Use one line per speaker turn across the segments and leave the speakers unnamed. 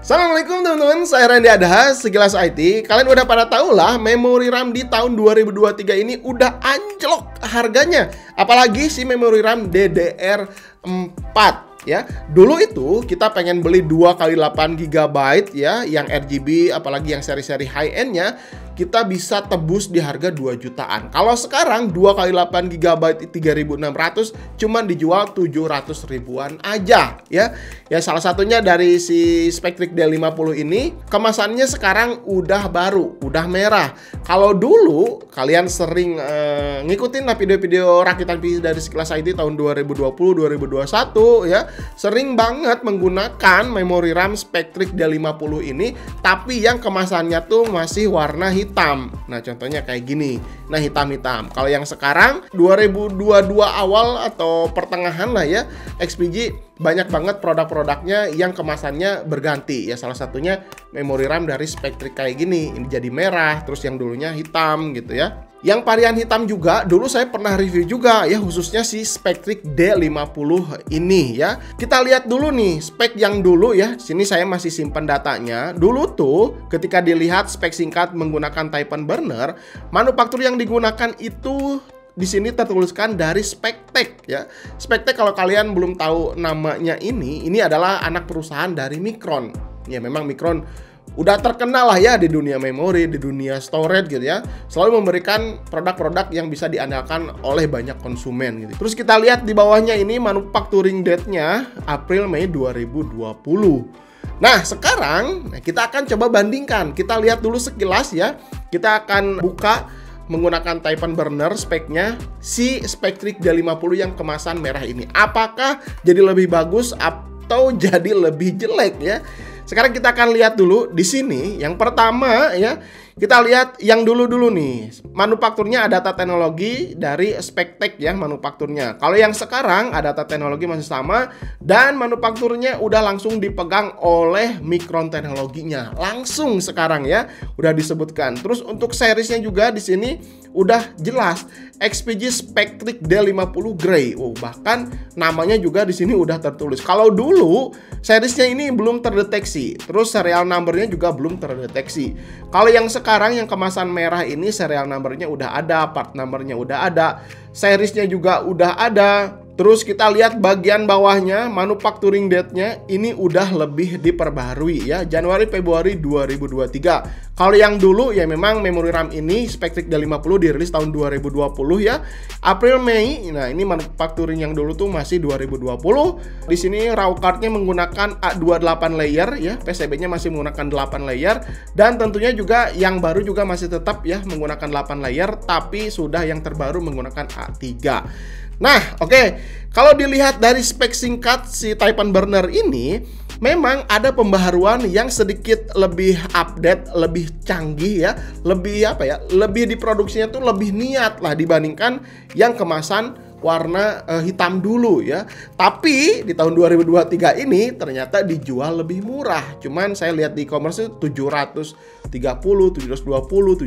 Assalamualaikum teman-teman, saya Randy Adha, Sekilas IT. Kalian udah pada tahu lah, memori RAM di tahun 2023 ini udah anjlok harganya. Apalagi si memori RAM DDR4 ya. Dulu itu kita pengen beli 2x8 GB ya, yang RGB, apalagi yang seri-seri high-end-nya, kita bisa tebus di harga 2 jutaan. Kalau sekarang 2x8 GB 3.600 cuman dijual 700 ribuan aja ya. Ya salah satunya dari si Spectric D50 ini, kemasannya sekarang udah baru, udah merah. Kalau dulu kalian sering ngikutin lah video-video rakitan PC dari Sekilas IT tahun 2020, 2021 ya, sering banget menggunakan memori RAM Spectric D50 ini, tapi yang kemasannya tuh masih warna hitam. Nah, contohnya kayak gini. Nah, hitam-hitam. Kalau yang sekarang 2022 awal atau pertengahan lah ya, XPG banyak banget produk-produknya yang kemasannya berganti. Ya salah satunya memori RAM dari Spectric kayak gini. Ini jadi merah, terus yang dulunya hitam gitu ya. Yang varian hitam juga dulu saya pernah review juga ya, khususnya si Spectric D50 ini ya. Kita lihat dulu nih spek yang dulu ya. Sini saya masih simpan datanya. Dulu tuh ketika dilihat spek singkat menggunakan Tipen burner, manufaktur yang digunakan itu di sini tertuliskan dari Spectek ya. Spectek kalau kalian belum tahu namanya ini adalah anak perusahaan dari Micron. Ya memang Micron udah terkenal lah ya di dunia memori, di dunia storage gitu ya. Selalu memberikan produk-produk yang bisa diandalkan oleh banyak konsumen gitu. Terus kita lihat di bawahnya ini manufacturing date-nya April Mei 2020. Nah, sekarang kita akan coba bandingkan. Kita lihat dulu sekilas ya. Kita akan buka menggunakan Tipen burner speknya si Spectric D50 yang kemasan merah ini. Apakah jadi lebih bagus atau jadi lebih jelek ya? Sekarang kita akan lihat dulu di sini. Yang pertama ya, kita lihat yang dulu nih. Manufakturnya ada data teknologi dari Spectek ya, manufakturnya. Kalau yang sekarang ada data teknologi masih sama dan manufakturnya udah langsung dipegang oleh Micron teknologinya. Langsung sekarang ya, udah disebutkan. Terus untuk seriesnya juga di sini udah jelas, XPG Spectric D50 Grey. Bahkan namanya juga di sini udah tertulis. Kalau dulu seriesnya ini belum terdeteksi, terus serial numbernya juga belum terdeteksi. Kalau yang sekarang yang kemasan merah ini serial numbernya udah ada, part numbernya udah ada, seriesnya juga udah ada. Terus kita lihat bagian bawahnya, manufacturing date-nya ini udah lebih diperbaharui ya, Januari Februari 2023. Kalau yang dulu ya memang memori RAM ini Spectric D50 dirilis tahun 2020 ya. April Mei. Nah, ini manufacturing yang dulu tuh masih 2020. Di sini raw card-nya menggunakan A28 layer ya, PCB-nya masih menggunakan 8 layer dan tentunya juga yang baru juga masih tetap ya menggunakan 8 layer, tapi sudah yang terbaru menggunakan A3. Nah, oke. Kalau dilihat dari spek singkat si Tipen burner ini, memang ada pembaharuan yang sedikit lebih update, lebih canggih ya, lebih apa ya, lebih diproduksinya tuh lebih niat lah dibandingkan yang kemasan warna hitam dulu ya. Tapi di tahun 2023 ini ternyata dijual lebih murah. Cuman saya lihat di e-commerce itu 730, 720,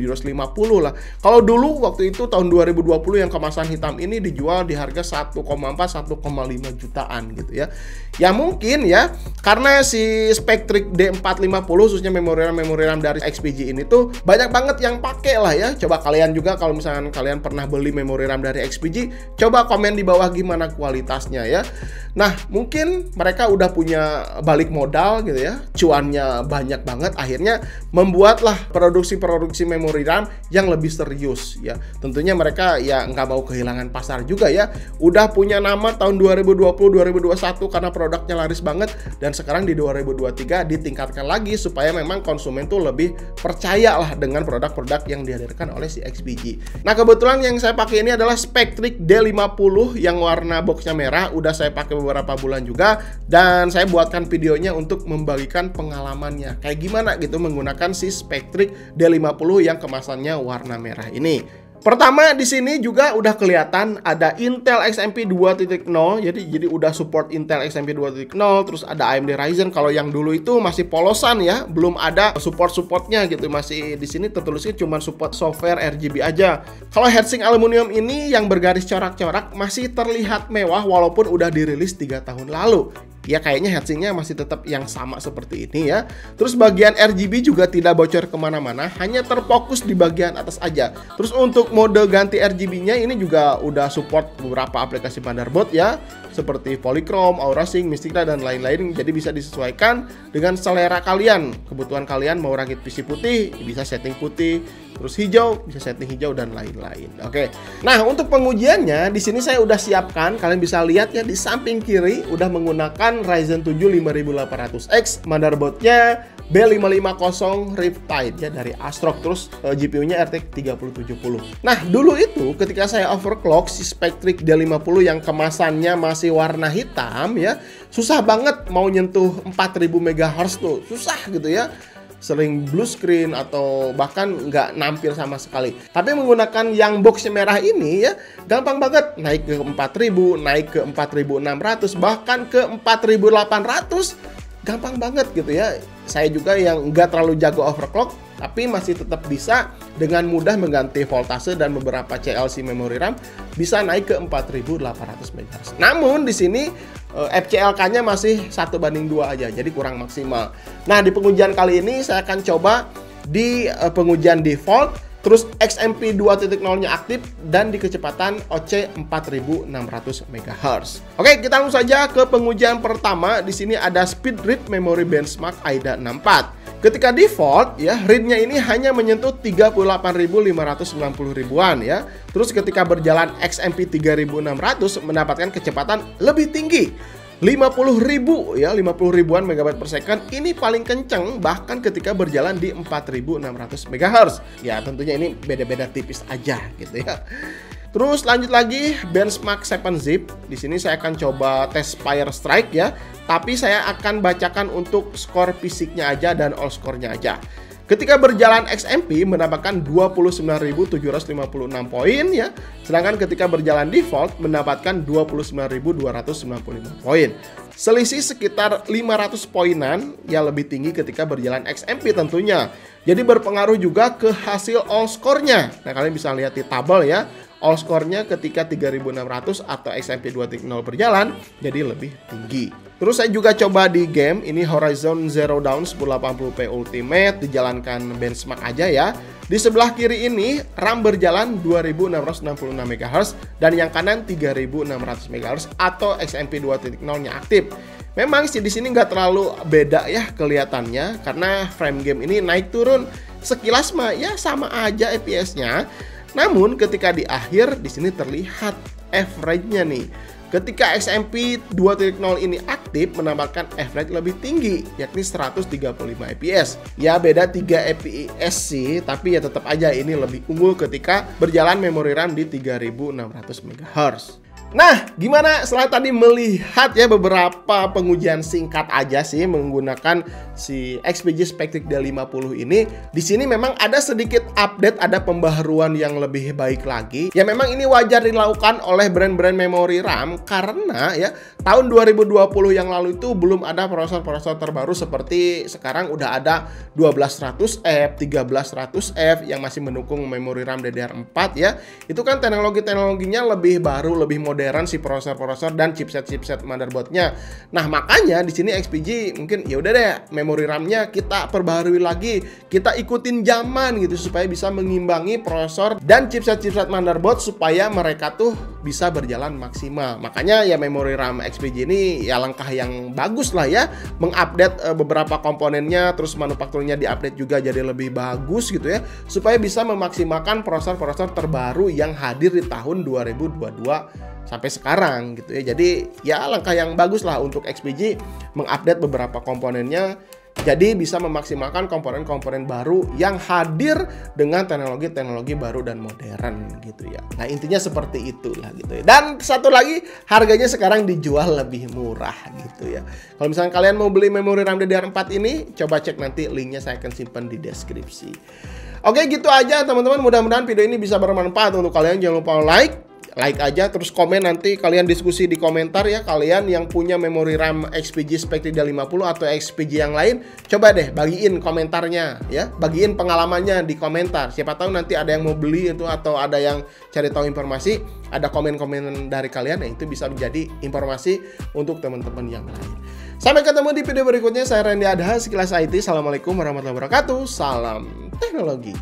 750 lah. Kalau dulu waktu itu tahun 2020 yang kemasan hitam ini dijual di harga 1,4, 1,5 jutaan gitu ya. Ya mungkin ya karena si Spectric D450 khususnya memori RAM dari XPG ini tuh banyak banget yang pakai lah ya. Coba kalian juga kalau misalkan kalian pernah beli memori RAM dari XPG, coba komen di bawah gimana kualitasnya ya. Nah, mungkin mereka udah punya balik modal gitu ya, cuannya banyak banget, akhirnya membuatlah produksi memori RAM yang lebih serius ya. Tentunya mereka ya nggak mau kehilangan pasar juga ya. Udah punya nama tahun 2020-2021 karena produknya laris banget, dan sekarang di 2023 ditingkatkan lagi supaya memang konsumen tuh lebih percaya lah dengan produk-produk yang dihadirkan oleh si XPG. Nah, kebetulan yang saya pakai ini adalah Spectric D50 yang warna boxnya merah. Udah saya pakai beberapa bulan juga dan saya buatkan videonya untuk membagikan pengalamannya kayak gimana gitu menggunakan si Spectric D50 yang kemasannya warna merah ini. Pertama di sini juga udah kelihatan ada Intel XMP 2.0, jadi udah support Intel XMP 2.0, terus ada AMD Ryzen. Kalau yang dulu itu masih polosan ya, belum ada supportnya gitu. Masih di sini tertulisnya cuma support software RGB aja. Kalau heatsink aluminium ini yang bergaris corak-corak masih terlihat mewah walaupun udah dirilis 3 tahun lalu. Ya kayaknya heatsinknya masih tetap yang sama seperti ini ya. Terus bagian RGB juga tidak bocor kemana-mana, hanya terfokus di bagian atas aja. Terus untuk mode ganti RGB-nya ini juga udah support beberapa aplikasi motherboard ya, seperti Polychrome, Aurasync, Mystica, dan lain-lain. Jadi bisa disesuaikan dengan selera kalian. Kebutuhan kalian mau rakit PC putih, bisa setting putih. Terus hijau, bisa setting hijau dan lain-lain. Oke. Nah, untuk pengujiannya di sini saya udah siapkan. Kalian bisa lihat ya di samping kiri udah menggunakan Ryzen 7 5800X, motherboardnya B550 Riptide ya dari ASRock, terus GPU-nya RTX 3070. Nah, dulu itu ketika saya overclock si Spectrix D50 yang kemasannya masih warna hitam ya, susah banget mau nyentuh 4000 MHz tuh. Susah gitu ya. Sering blue screen atau bahkan nggak nampil sama sekali. Tapi menggunakan yang box merah ini ya, gampang banget naik ke 4000, naik ke 4600, bahkan ke 4800. Gampang banget gitu ya. Saya juga yang nggak terlalu jago overclock, tapi masih tetap bisa dengan mudah mengganti voltase dan beberapa CLC memori RAM bisa naik ke 4800 MHz. Namun di sini FCLK-nya masih 1:2 aja, jadi kurang maksimal. Nah, di pengujian kali ini saya akan coba di pengujian default, terus XMP 2.0-nya aktif dan di kecepatan OC 4600 MHz. Oke, kita langsung saja ke pengujian pertama. Di sini ada speed read memory benchmark AIDA 64. Ketika default ya, read-nya ini hanya menyentuh 38.590 ribuan ya. Terus ketika berjalan XMP 3600 mendapatkan kecepatan lebih tinggi. 50.000 ya, 50 ribuan megabyte per second. Ini paling kenceng bahkan ketika berjalan di 4600 MHz. Ya, tentunya ini beda-beda tipis aja gitu ya. Terus lanjut lagi benchmark 7-zip. Di sini saya akan coba tes Fire Strike ya. Tapi saya akan bacakan untuk skor fisiknya aja dan all score-nya aja. Ketika berjalan XMP mendapatkan 29.756 poin ya. Sedangkan ketika berjalan default mendapatkan 29.295 poin. Selisih sekitar 500 poinan ya, lebih tinggi ketika berjalan XMP tentunya. Jadi berpengaruh juga ke hasil all score-nya. Nah, kalian bisa lihat di tabel ya. All score-nya ketika 3600 atau XMP 2.0 berjalan jadi lebih tinggi. Terus saya juga coba di game ini Horizon Zero Dawn 1080p Ultimate, dijalankan benchmark aja ya. Di sebelah kiri ini RAM berjalan 2666 MHz dan yang kanan 3600 MHz atau XMP 2.0-nya aktif. Memang sih di sini nggak terlalu beda ya kelihatannya karena frame game ini naik turun. Sekilas mah ya sama aja FPS-nya. Namun ketika di akhir di sini terlihat average-nya nih. Ketika XMP 2.0 ini aktif menambahkan average lebih tinggi yakni 135 fps. Ya beda 3 fps sih, tapi ya tetap aja ini lebih unggul ketika berjalan memori RAM di 3600 MHz. Nah, gimana setelah tadi melihat ya beberapa pengujian singkat aja sih menggunakan si XPG Spectrix D50 ini. Di sini memang ada sedikit update, ada pembaharuan yang lebih baik lagi. Ya memang ini wajar dilakukan oleh brand-brand memori RAM karena ya tahun 2020 yang lalu itu belum ada prosesor-prosesor terbaru seperti sekarang udah ada 12100F, 13100F yang masih mendukung memori RAM DDR4 ya. Itu kan teknologinya lebih baru, lebih modern si prosesor-prosesor dan chipset motherboardnya. Nah, makanya di sini XPG mungkin ya udah deh memori RAM-nya kita perbaharui lagi, kita ikutin zaman gitu supaya bisa mengimbangi prosesor dan chipset motherboard supaya mereka tuh bisa berjalan maksimal. Makanya ya memori RAM XPG ini ya langkah yang bagus lah ya, mengupdate beberapa komponennya, terus manufakturnya diupdate juga jadi lebih bagus gitu ya, supaya bisa memaksimalkan prosesor-prosesor terbaru yang hadir di tahun 2022 sampai sekarang gitu ya. Jadi ya langkah yang bagus lah untuk XPG mengupdate beberapa komponennya, jadi bisa memaksimalkan komponen-komponen baru yang hadir dengan teknologi-teknologi baru dan modern gitu ya. Nah, intinya seperti itulah gitu ya. Dan satu lagi, harganya sekarang dijual lebih murah gitu ya. Kalau misalnya kalian mau beli memori RAM DDR4 ini, coba cek nanti linknya, saya akan simpan di deskripsi. Oke, gitu aja teman-teman. Mudah-mudahan video ini bisa bermanfaat untuk kalian. Jangan lupa like, like aja, terus komen, nanti kalian diskusi di komentar ya. Kalian yang punya memori RAM XPG Spectrida 50 atau XPG yang lain, coba deh bagiin komentarnya ya, bagiin pengalamannya di komentar. Siapa tahu nanti ada yang mau beli itu, atau ada yang cari tahu informasi, ada komen-komen dari kalian, nah itu bisa menjadi informasi untuk teman-teman yang lain. Sampai ketemu di video berikutnya. Saya Randy Adha, Sekilas IT. Assalamualaikum warahmatullahi wabarakatuh. Salam teknologi.